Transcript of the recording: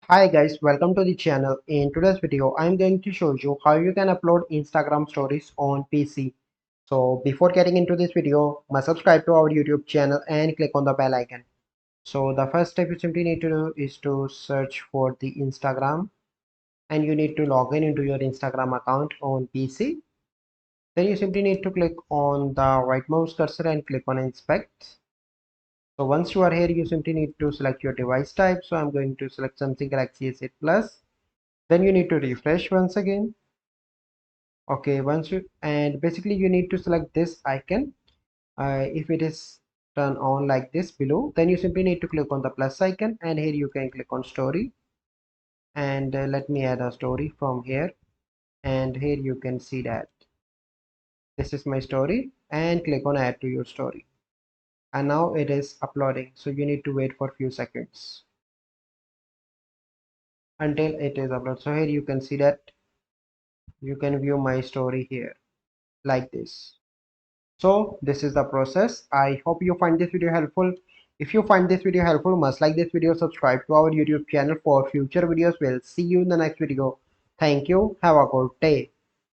Hi guys, welcome to the channel. In today's video, I'm going to show you how you can upload Instagram stories on PC. So before getting into this video, must subscribe to our YouTube channel and click on the bell icon. So the first step you simply need to do is to search for the Instagram and you need to log in into your Instagram account on PC. Then you simply need to click on the right mouse cursor and click on inspect. So once you are here, you simply need to select your device type. So I'm going to select something Galaxy S8 Plus. Then you need to refresh once again. Okay, once you and basically you need to select this icon. If it is turned on like this below, then you simply need to click on the plus icon and here you can click on story and let me add a story from here, and here you can see that this is my story and click on add to your story, and now it is uploading, so you need to wait for a few seconds until it is uploaded. So here you can see that you can view my story here like this. So this is the process. I hope you find this video helpful. If you find this video helpful, must like this video, subscribe to our YouTube channel for future videos. We'll see you in the next video. Thank you. Have a good day.